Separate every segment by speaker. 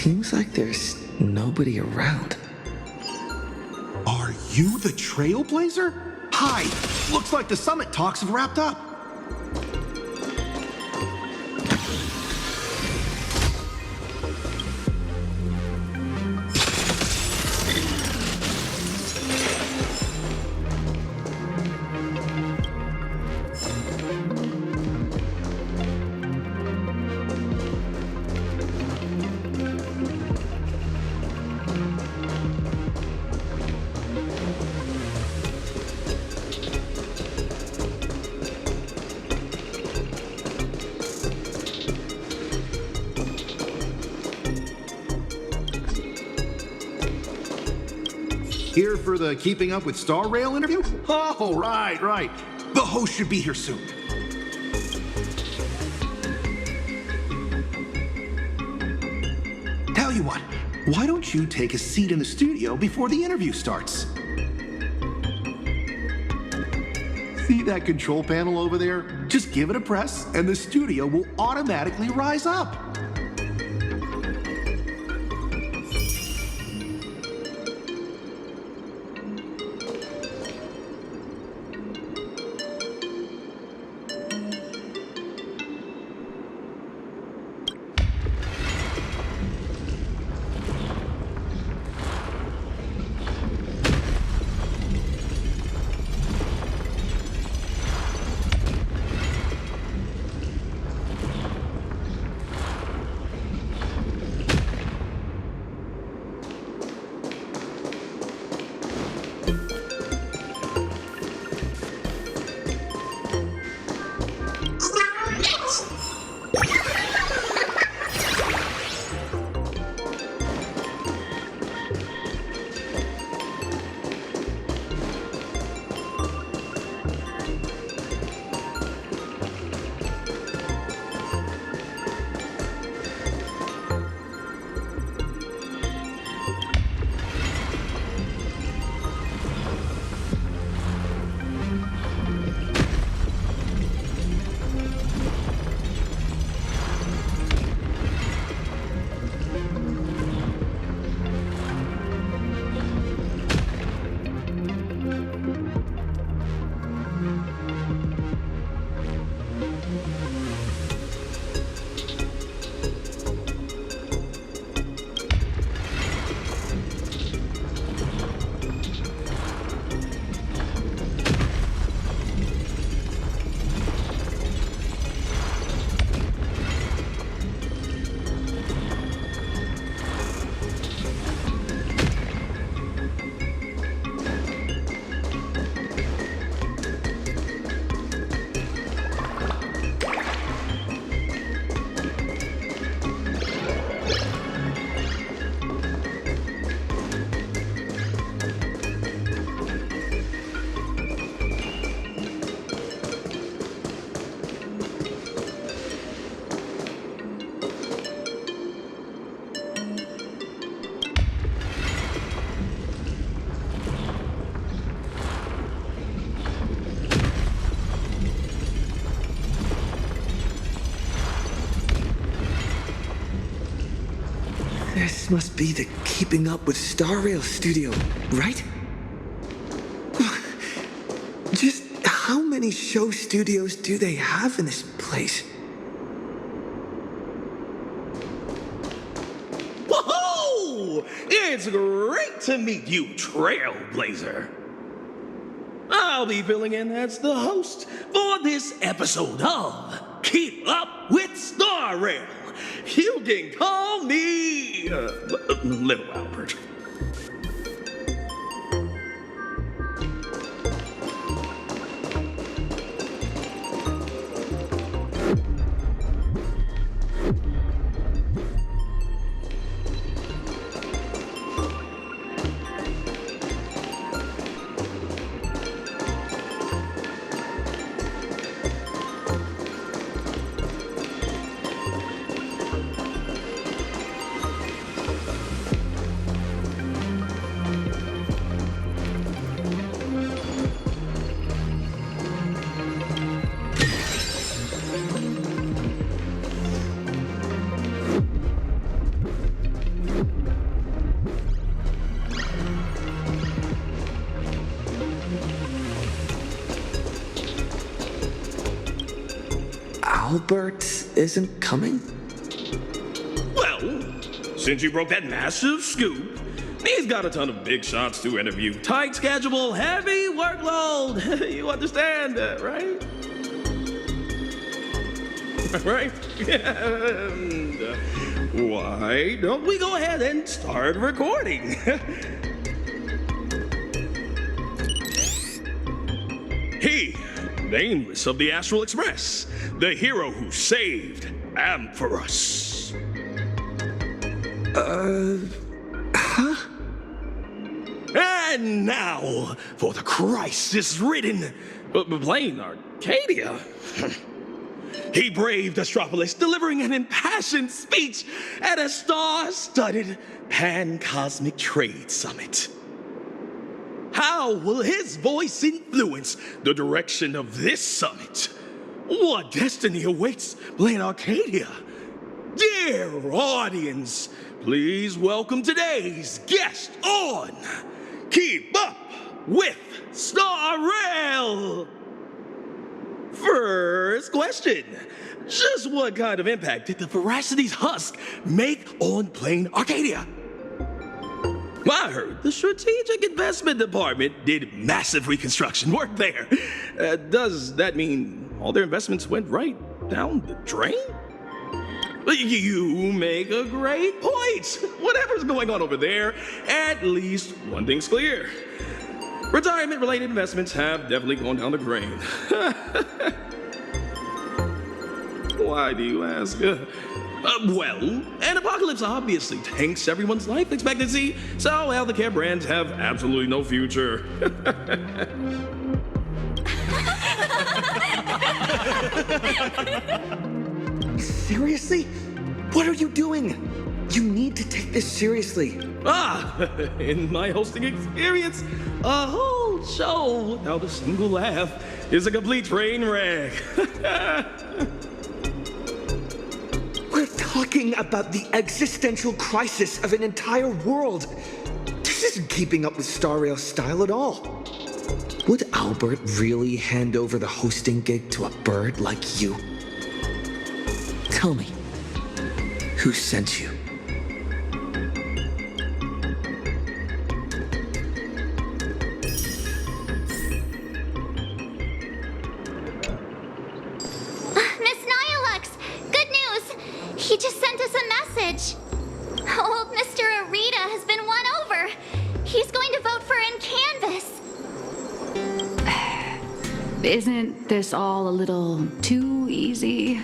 Speaker 1: Seems like there's nobody around.
Speaker 2: Are you the Trailblazer? Hi! Looks like the summit talks have wrapped up. Here for the Keeping Up with Star Rail interview? Oh, right. The host should be here soon. Tell you what, why don't you take a seat in the studio before the interview starts? See that control panel over there? Just give it a press and the studio will automatically rise up.
Speaker 1: This must be the Keeping Up with Star Rail studio, right? Just how many show studios do they have in this place?
Speaker 3: Whoa! It's great to meet you, Trailblazer. I'll be filling in as the host for this episode of Keep Up with Star Rail. You can call me Little Albert.
Speaker 1: Albert isn't coming?
Speaker 3: Well, since you broke that massive scoop, he's got a ton of big shots to interview. Tight schedule, heavy workload. You understand, right? Right? And, why don't we go ahead and start recording? He, nameless of the Astral Express, the hero who saved Amphoros. And now for the crisis-ridden plain Arcadia. He braved Astropolis, delivering an impassioned speech at a star-studded pan-cosmic trade summit. How will his voice influence the direction of this summit? What destiny awaits Plain Arcadia? Dear audience, please welcome today's guest on Keep Up with Star Rail. First question. Just what kind of impact did the Veracity's husk make on Plain Arcadia? I heard the Strategic Investment Department did massive reconstruction work there. Does that mean all their investments went right down the drain? You make a great point. Whatever's going on over there, at least one thing's clear. Retirement-related investments have definitely gone down the drain. Why do you ask? Well, an apocalypse obviously tanks everyone's life expectancy, so healthcare brands have absolutely no future.
Speaker 1: Seriously? What are you doing? You need to take this seriously.
Speaker 3: In my hosting experience, a whole show without a single laugh is a complete train wreck.
Speaker 1: We're talking about the existential crisis of an entire world. This isn't keeping up with Star Rail style at all. Would Albert really hand over the hosting gig to a bird like you? Tell me, who sent you?
Speaker 4: Miss Nihilux, good news! He just sent us a message. Old Mr. Arita has been won over. He's going to vote for In Canvas.
Speaker 5: Isn't this all a little too easy?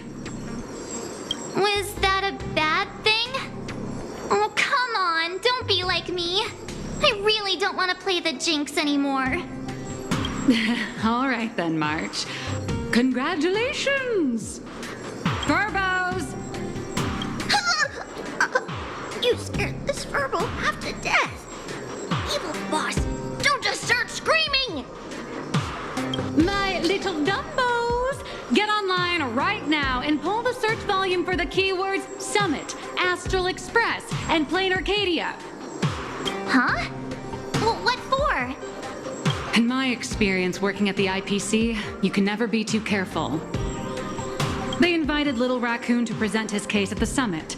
Speaker 4: Was that a bad thing? Oh, come on, don't be like me. I really don't want to play the Jinx anymore.
Speaker 5: All right then, March. Congratulations! Verbos!
Speaker 4: You scared this Verbal half to death. Evil boss, don't just start screaming!
Speaker 5: My little Dumbos! Get online right now and pull the search volume for the keywords Summit, Astral Express, and Plain Arcadia.
Speaker 4: Huh? Well, what for?
Speaker 5: In my experience working at the IPC, you can never be too careful. They invited Little Raccoon to present his case at the summit.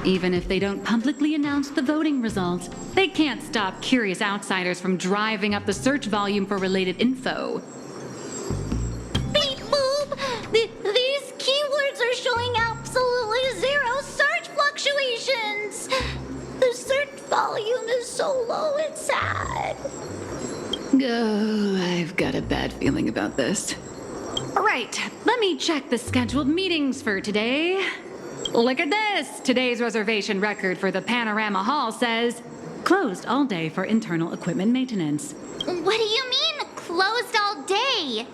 Speaker 5: Even if they don't publicly announce the voting results, they can't stop curious outsiders from driving up the search volume for related info.
Speaker 4: Beep boop! These keywords are showing absolutely zero search fluctuations! The search volume is so low, it's sad.
Speaker 5: Oh, I've got a bad feeling about this. All right, let me check the scheduled meetings for today. Look at this! Today's reservation record for the Panorama Hall says, closed all day for internal equipment maintenance.
Speaker 4: What do you mean, closed all day?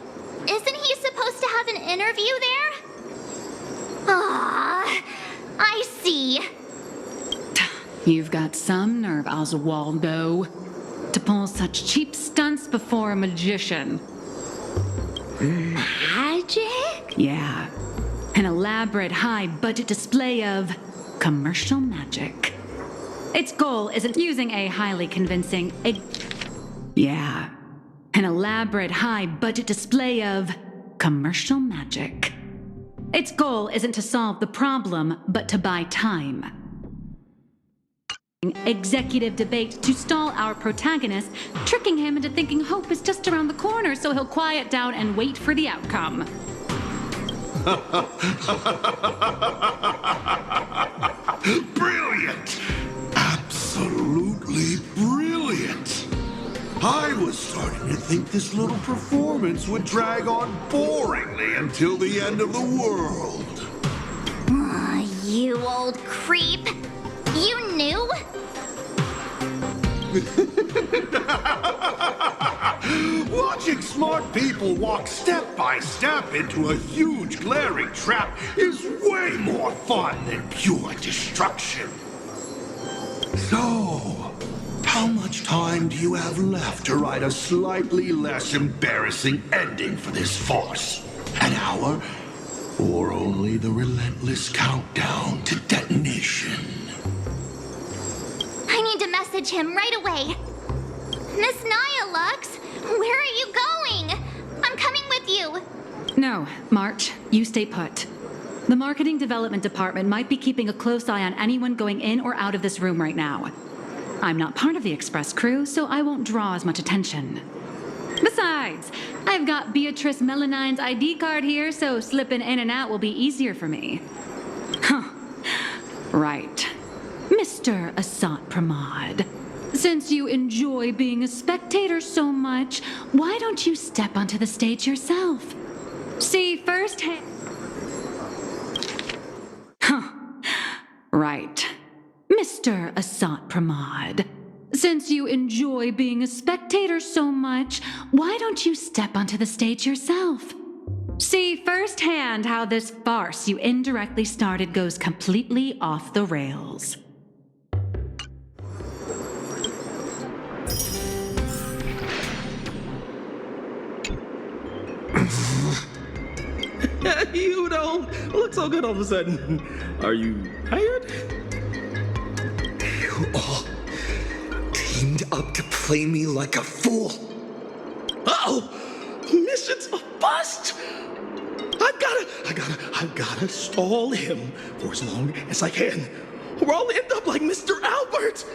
Speaker 4: Isn't he supposed to have an interview there? Ah, I see.
Speaker 5: You've got some nerve, Oswaldo, to pull such cheap stunts before a magician.
Speaker 4: Magic?
Speaker 5: Yeah. An elaborate high-budget display of commercial magic. Its goal isn't using a highly convincing... Yeah. An elaborate high-budget display of commercial magic. Its goal isn't to solve the problem, but to buy time. Executive debate to stall our protagonist, tricking him into thinking hope is just around the corner so he'll quiet down and wait for the outcome.
Speaker 2: Brilliant! Absolutely brilliant! I was starting to think this little performance would drag on boringly until the end of the world.
Speaker 4: You old creep. You knew?
Speaker 2: Watching smart people walk step by step into a huge glaring trap is way more fun than pure destruction. So, how much time do you have left to write a slightly less embarrassing ending for this farce? An hour? Or only the relentless countdown to detonation?
Speaker 4: I need to message him right away. Miss Nyalux, where are you going? I'm coming with you.
Speaker 5: No, March, you stay put. The marketing development department might be keeping a close eye on anyone going in or out of this room right now. I'm not part of the express crew, so I won't draw as much attention. Besides, I've got Beatrice Melanine's ID card here, so slipping in and out will be easier for me. Huh. Right. Mr. Asat Pramod, since you enjoy being a spectator so much, why don't you step onto the stage yourself? See firsthand. Huh. Right. Mr. Asat Pramod, since you enjoy being a spectator so much, why don't you step onto the stage yourself? See firsthand how this farce you indirectly started goes completely off the rails.
Speaker 3: You don't look so good all of a sudden. Are you hired?
Speaker 1: You all teamed up to play me like a fool.
Speaker 3: Uh-oh! Mission's a bust! I've gotta stall him for as long as I can, or I'll end up like Mr. Albert!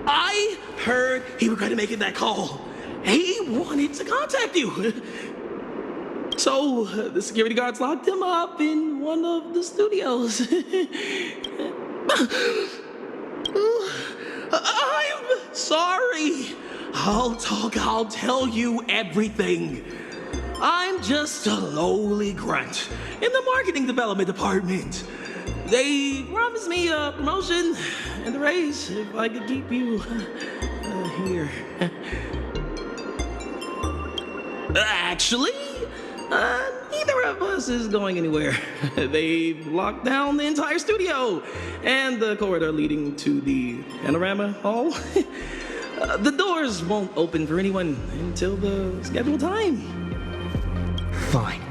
Speaker 3: I heard he regretted making that call. He wanted to contact you. So, the security guards locked him up in one of the studios. I'm sorry. I'll tell you everything. I'm just a lowly grunt in the marketing development department. They promised me a promotion and a raise if I could keep you here. Actually, neither of us is going anywhere. They've locked down the entire studio and the corridor leading to the panorama hall. The doors won't open for anyone until the scheduled time.
Speaker 1: Fine.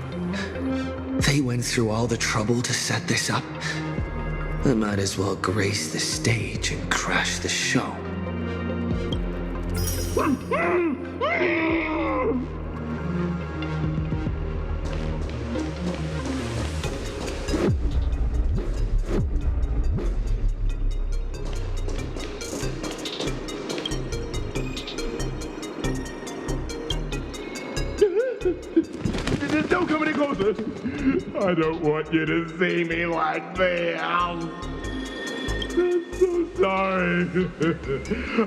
Speaker 1: They went through all the trouble to set this up. I might as well grace the stage and crash the show.
Speaker 2: Don't come any closer. I don't want you to see me like this. I'm so sorry.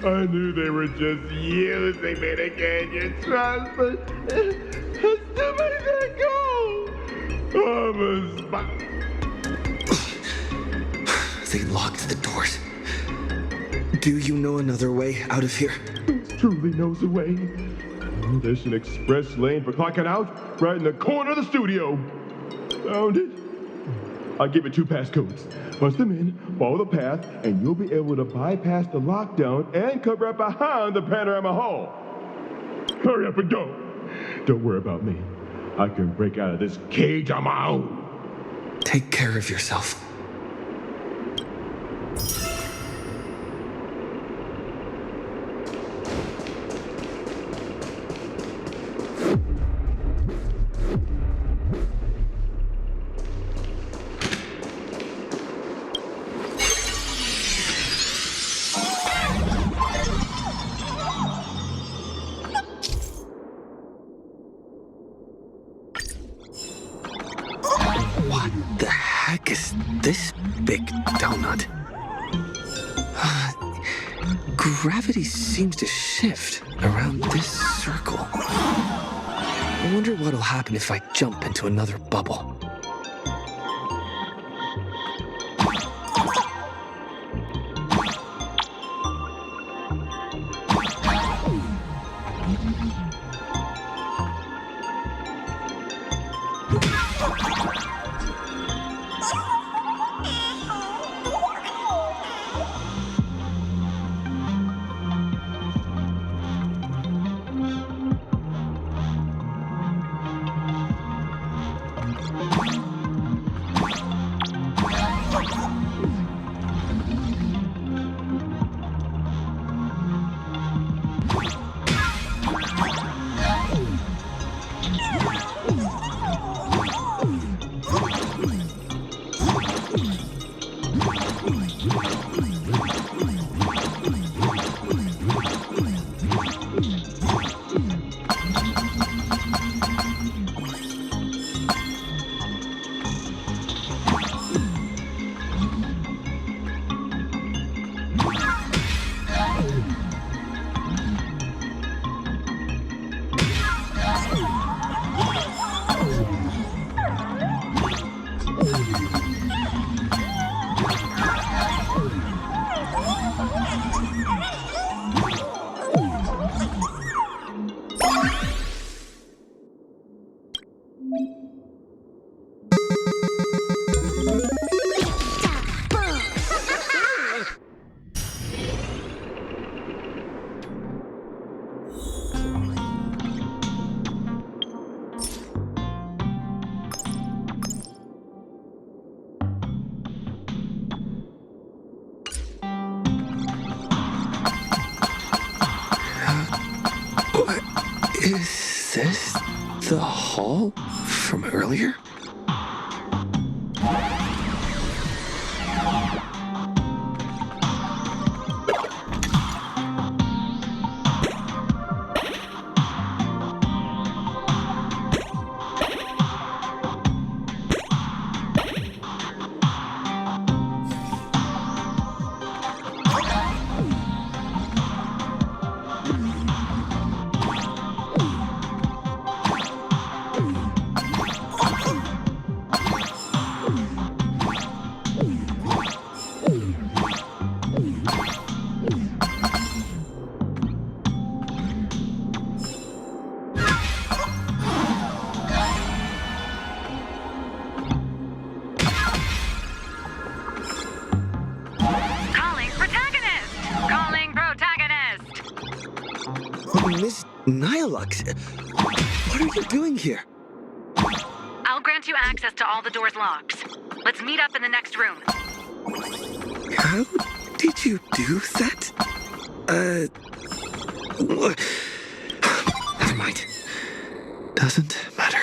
Speaker 2: I knew they were just using me to gain your trust, but how stupid is that go? I'm a spy.
Speaker 1: They locked the doors. Do you know another way out of here?
Speaker 2: Truly knows the way. There's an express lane for clocking out right in the corner of the studio. Found it. I'll give it 2 passcodes. Punch them in, follow the path, and you'll be able to bypass the lockdown and come right behind the panorama hall. Hurry up and go. Don't worry about me. I can break out of this cage on my own.
Speaker 1: Take care of yourself. What the heck is this big donut? Gravity seems to shift around this circle. I wonder what'll happen if I jump into another bubble. Is this the hall from earlier? Miss Nihilux, what are you doing here?
Speaker 5: I'll grant you access to all the doors' locks. Let's meet up in the next room.
Speaker 1: How did you do that? Never mind. Doesn't matter.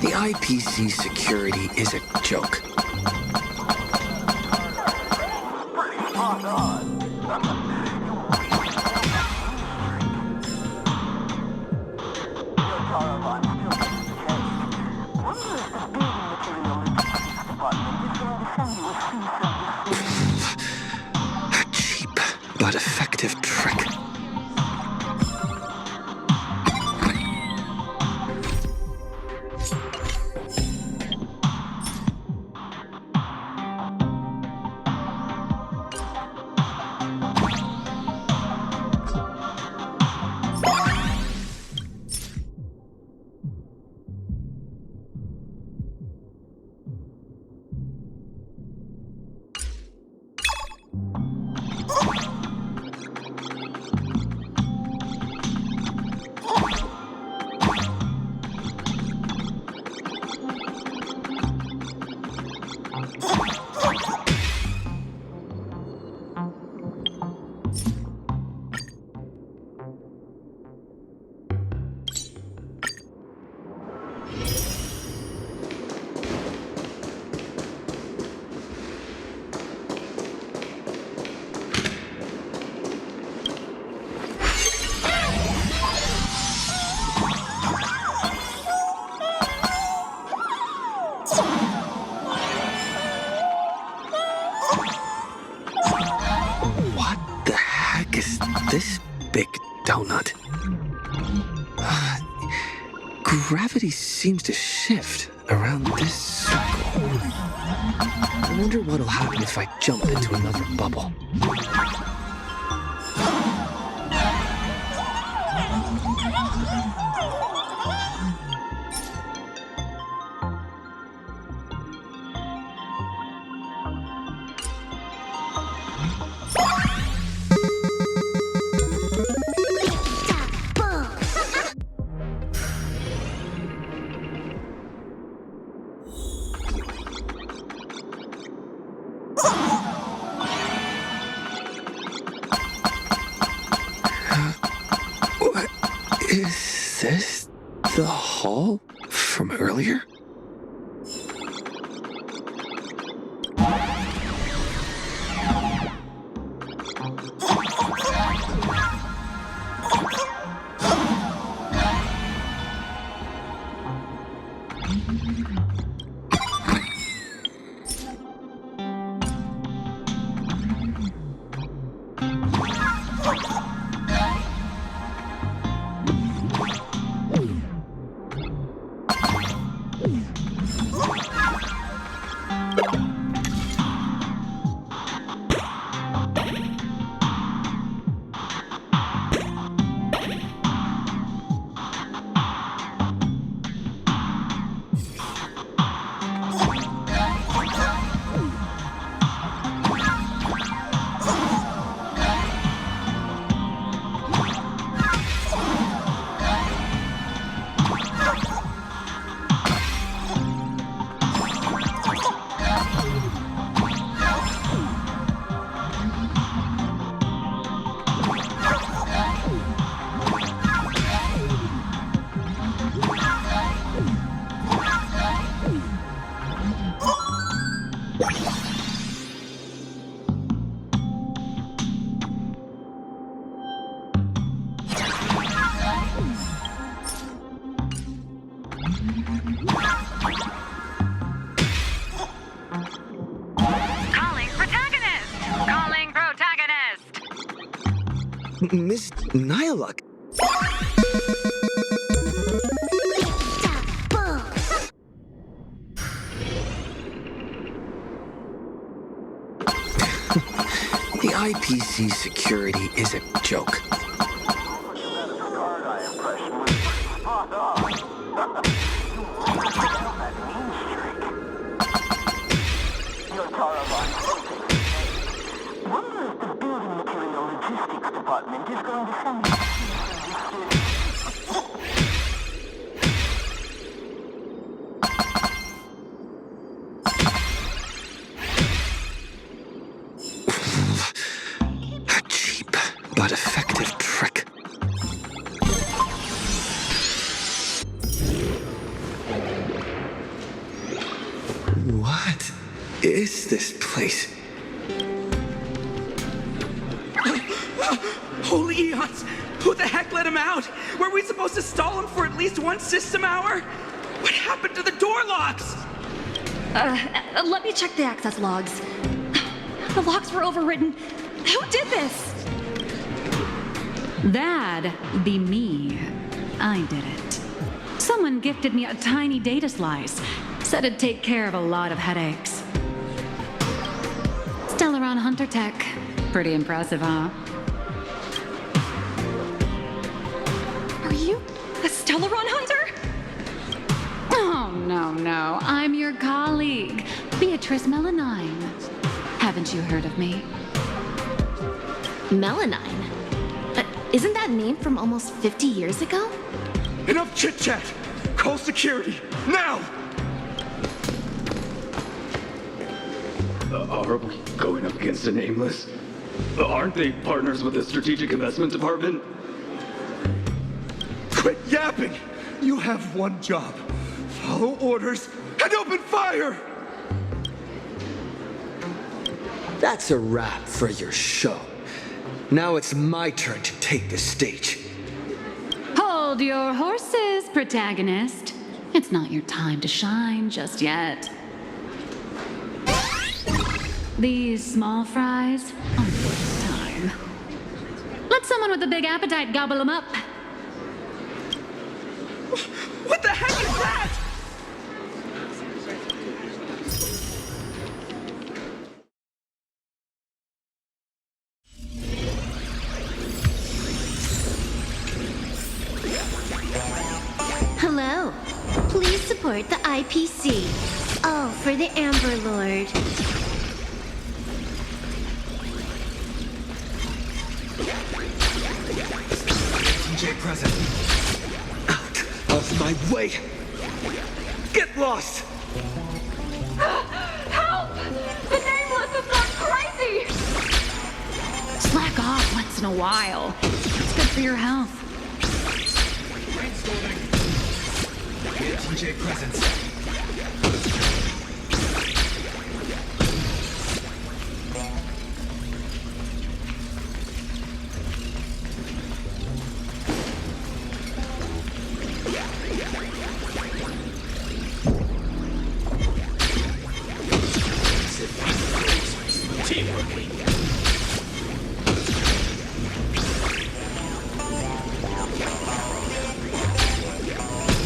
Speaker 1: The IPC security is a joke. A cheap but effective trick. gravity seems to shift around this circle. I wonder what'll happen if I jump into another bubble. Is this the hall from earlier? Miss Nyaluk. The IPC security is a joke.
Speaker 6: Department is going to send me.
Speaker 1: A cheap but effective trick. What is this place?
Speaker 3: Holy eons! Who the heck let him out? Were we supposed to stall him for at least one system hour? What happened to the door locks?
Speaker 7: Let me check the access logs. The locks were overwritten. Who did this?
Speaker 5: That'd be me. I did it. Someone gifted me a tiny data slice. Said it'd take care of a lot of headaches. Stellaron Hunter Tech. Pretty impressive, huh?
Speaker 7: Are you a Stellaron hunter?
Speaker 5: Oh, no. I'm your colleague, Beatrice Melanine. Haven't you heard of me?
Speaker 7: Melanine? Isn't that name from almost 50 years ago?
Speaker 3: Enough chit-chat! Call security, now!
Speaker 8: Are we going up against a nameless? Aren't they partners with the Strategic Investment Department?
Speaker 3: Quit yapping! You have one job. Follow orders and open fire!
Speaker 1: That's a wrap for your show. Now it's my turn to take the stage.
Speaker 5: Hold your horses, protagonist. It's not your time to shine just yet. These small fries are first time. Let someone with a big appetite gobble them up.
Speaker 3: What the heck is that?
Speaker 9: Hello. Please support the IPC. Oh, for the Amber Lord.
Speaker 1: TJ present. Out of my way. Get lost.
Speaker 7: Help! The Nameless has gone crazy!
Speaker 5: Slack off once in a while. It's good for your health.
Speaker 1: Get TJ presence.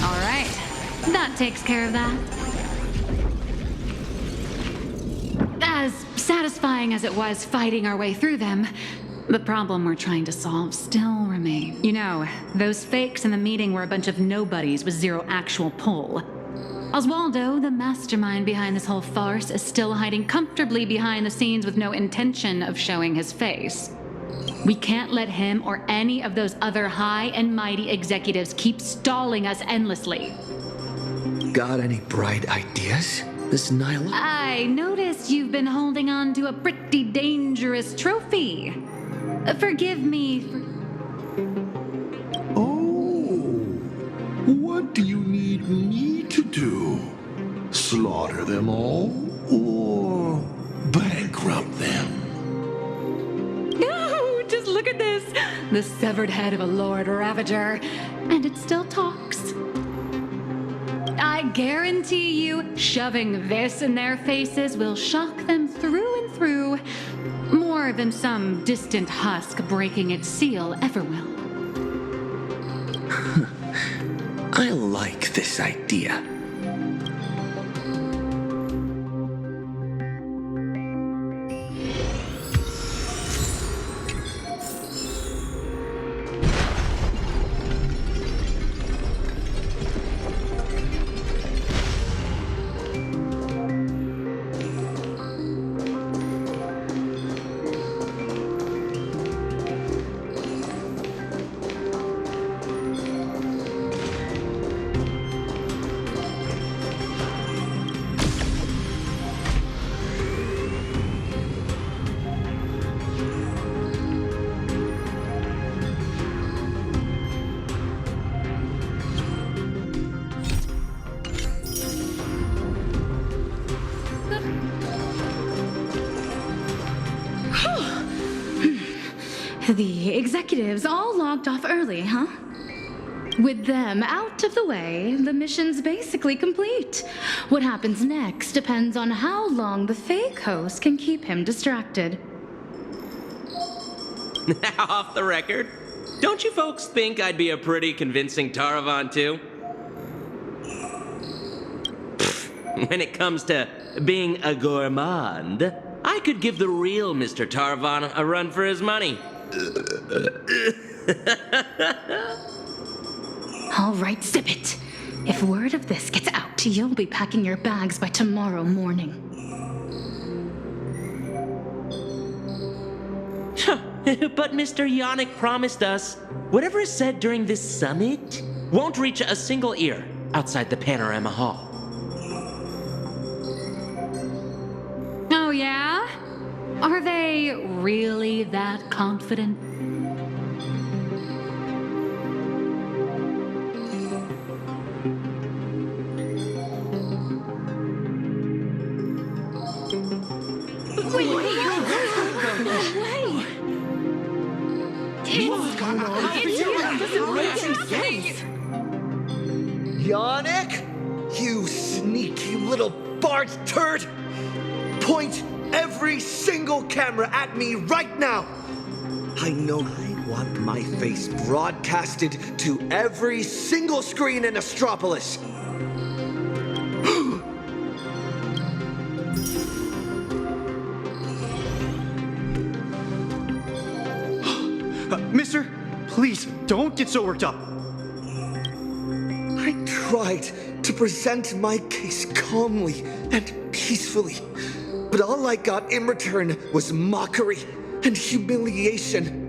Speaker 5: All right. That takes care of that. As satisfying as it was fighting our way through them, the problem we're trying to solve still remains. You know, those fakes in the meeting were a bunch of nobodies with zero actual pull. Oswaldo, the mastermind behind this whole farce, is still hiding comfortably behind the scenes with no intention of showing his face. We can't let him or any of those other high and mighty executives keep stalling us endlessly.
Speaker 1: Got any bright ideas, Miss Nyla?
Speaker 5: I noticed you've been holding on to a pretty dangerous trophy. Forgive me for...
Speaker 10: Oh, what do you need me to do? Slaughter them all or bankrupt them?
Speaker 5: No, just look at this. The severed head of a Lord Ravager. And it still talks. I guarantee you, shoving this in their faces will shock them through and through. More than some distant husk breaking its seal ever will.
Speaker 1: I like this idea.
Speaker 5: The executives all logged off early, huh? With them out of the way, the mission's basically complete. What happens next depends on how long the fake host can keep him distracted.
Speaker 11: Now, off the record, don't you folks think I'd be a pretty convincing Taravan, too? When it comes to being a gourmand, I could give the real Mr. Taravan a run for his money.
Speaker 5: All right, zip it. If word of this gets out, you'll be packing your bags by tomorrow morning.
Speaker 11: But Mr. Yannick promised us whatever is said during this summit won't reach a single ear outside the Panorama Hall.
Speaker 5: Oh, yeah? Are they really that confident?
Speaker 1: Yannick? You sneaky little Bart turd! Point every single camera at me right now! I know want my face broadcasted to every single screen in Astropolis.
Speaker 12: Mister, please, don't get so worked up.
Speaker 1: I tried to present my case calmly and peacefully, but all I got in return was mockery and humiliation.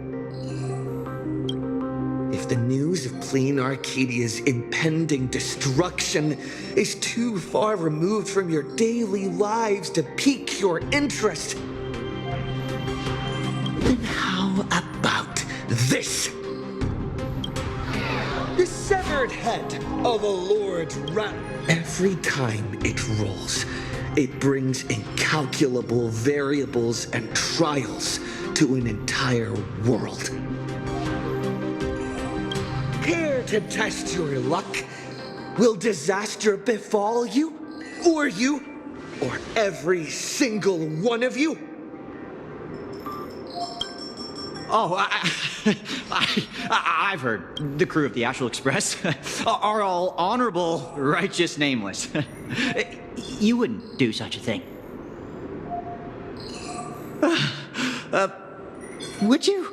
Speaker 1: If the news of Plain Arcadia's impending destruction is too far removed from your daily lives to pique your interest, then how about this? The severed head of a Lord Rat. Every time it rolls, it brings incalculable variables and trials to an entire world. Care to test your luck? Will disaster befall you, or every single one of you?
Speaker 12: Oh, I've heard the crew of the Astral Express are all honorable, righteous, nameless. You wouldn't do such a thing. Would you?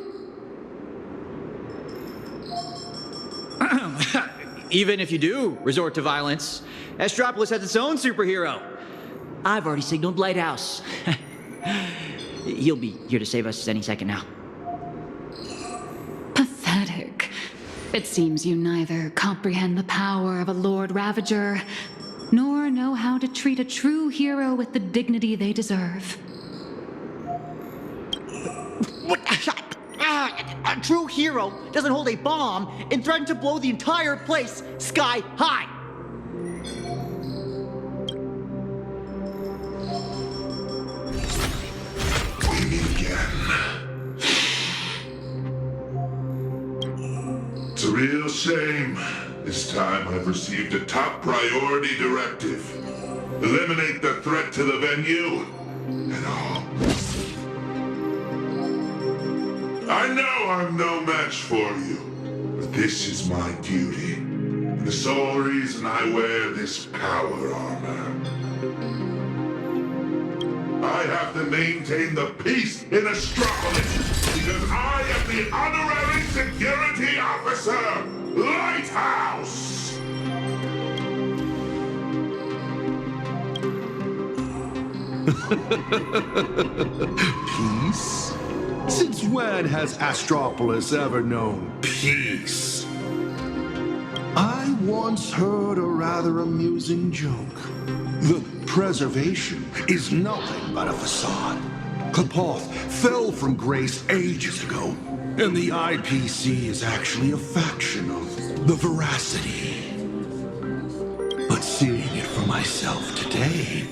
Speaker 12: Even if you do resort to violence, Astropolis has its own superhero. I've already signaled Lighthouse. He'll be here to save us any second now.
Speaker 5: Pathetic. It seems you neither comprehend the power of a Lord Ravager, nor know how to treat a true hero with the dignity they deserve.
Speaker 12: What? A true hero doesn't hold a bomb and threaten to blow the entire place sky high.
Speaker 10: It's a real shame. This time I've received a top priority directive. Eliminate the threat to the venue and all. I know I'm no match for you, but this is my duty. And the sole reason I wear this power armor. I have to maintain the peace in Astropolis because I am the honorary security officer, Lighthouse! Peace? Since when has Astropolis ever known peace? I once heard a rather amusing joke. The preservation is nothing but a facade. Kapoth fell from grace ages ago, and the IPC is actually a faction of the Veracity. But seeing it for myself today,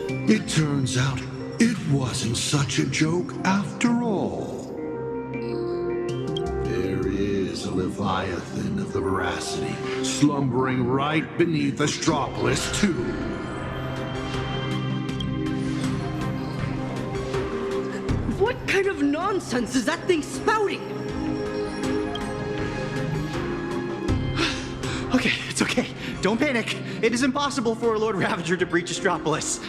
Speaker 10: it turns out it wasn't such a joke after all. There is a Leviathan of the Veracity slumbering right beneath Astropolis, too.
Speaker 13: What kind of nonsense is that thing spouting?
Speaker 12: Okay, it's okay. Don't panic. It is impossible for a Lord Ravager to breach Astropolis.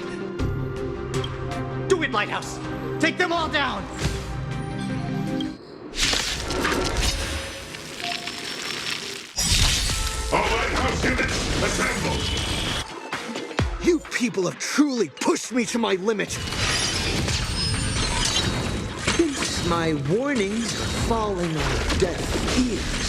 Speaker 12: Do it, Lighthouse! Take them all down!
Speaker 10: All Lighthouse units, assemble!
Speaker 1: You people have truly pushed me to my limit. My warnings are falling on deaf ears.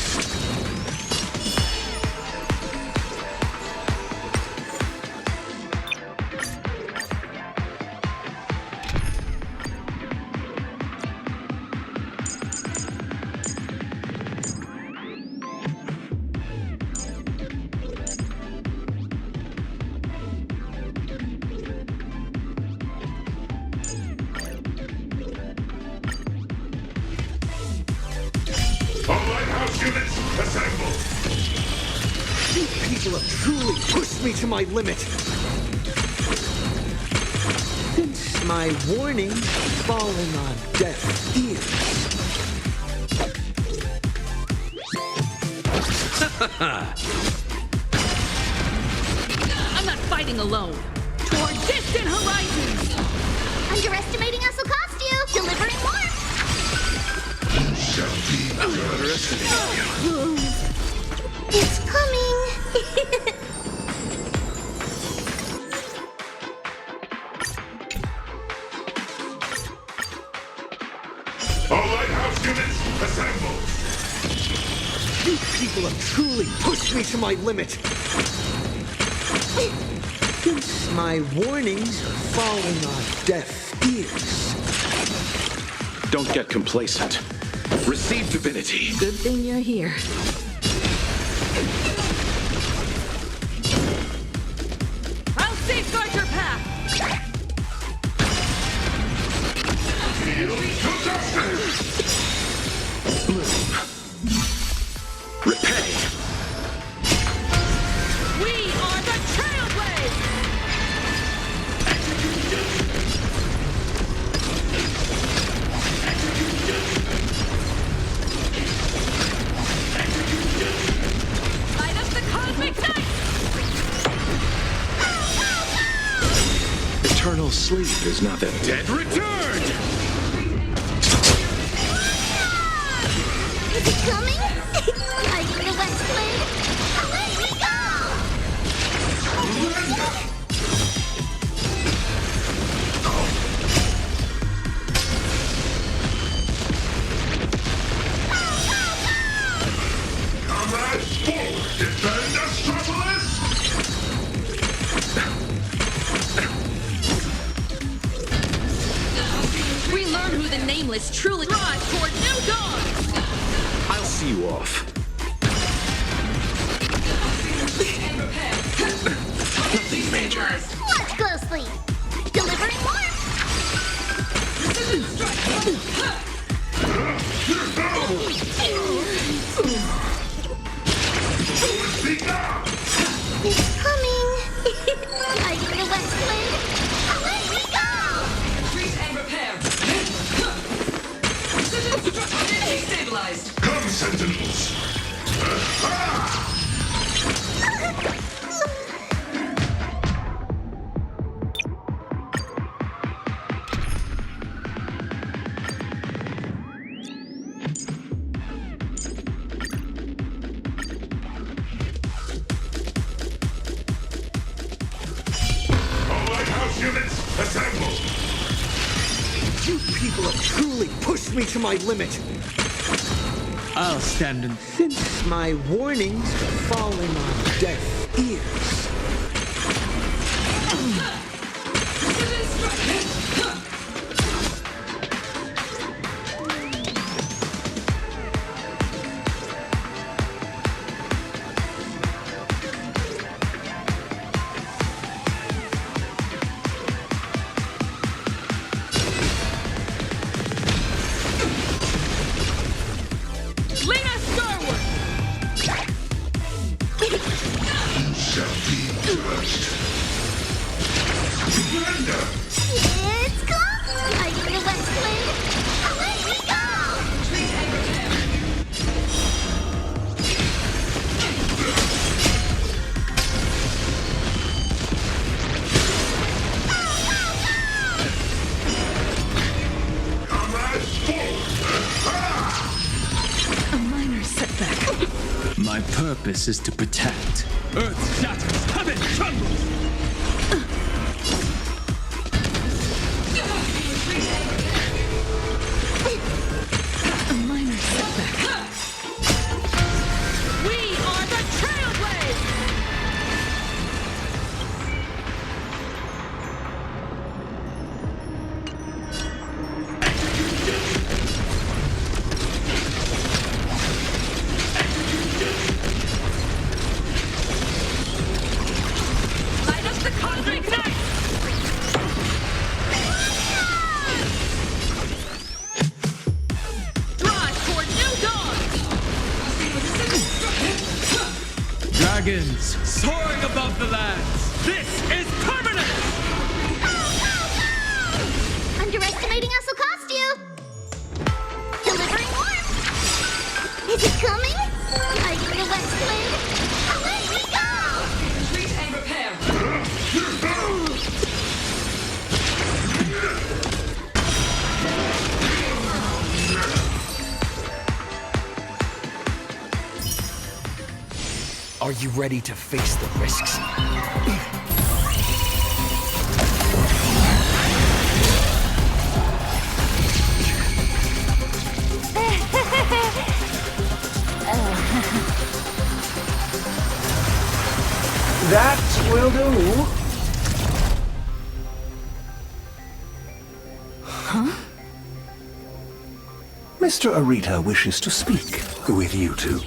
Speaker 1: People have truly pushed me to my limit. Since my warnings have fallen on deaf ears.
Speaker 5: I'm not fighting alone. Toward distant horizons!
Speaker 4: Underestimating us will cost you. Delivering warmth. It's coming.
Speaker 2: All lighthouse units, assemble!
Speaker 1: You people have truly pushed me to my limit. Since my warnings are falling on deaf ears.
Speaker 14: Don't get complacent. Receive divinity.
Speaker 5: Good thing you're here. I'll safeguard your path!
Speaker 14: Repay.
Speaker 5: We are the Trailblaze! Light up the cosmic night!
Speaker 14: Eternal sleep is not that dead returned!
Speaker 4: Is it coming? Lighting the west blade. Away we go!
Speaker 2: Comrades, forward! Defend Astropolis!
Speaker 5: We learn who the Nameless truly drive toward new dawn!
Speaker 14: I'll see you off. Nothing major.
Speaker 4: Watch closely. Delivering warmth. It's coming. Lighting the west blade. Away we go!
Speaker 5: Retreat and repair! Destabilized!
Speaker 2: Come, Sentinels! All lighthouse units, assemble!
Speaker 1: You people have truly pushed me to my limit.
Speaker 15: I'll stand and...
Speaker 1: Since my warnings are falling on deaf ears.
Speaker 5: Lean us starward!
Speaker 2: Shall be judged. Surrender!
Speaker 4: It's coming. Lighting the west blade. Away we go!
Speaker 2: Comrades, forward!
Speaker 5: A minor setback.
Speaker 15: My purpose is to protect. Earth shatters, heaven trembles!
Speaker 5: A minor setback. We are the Trailblaze! Light up the cosmic night! Drive toward new dawn!
Speaker 15: Dragons soaring above the lands! This is permanent!
Speaker 4: Underestimating us will cost you. Delivering warmth. Is it coming? Lighting the west blade.
Speaker 1: Are you ready to face the risks?
Speaker 16: That will do.
Speaker 9: Huh?
Speaker 16: Mr. Arita wishes to speak with you two.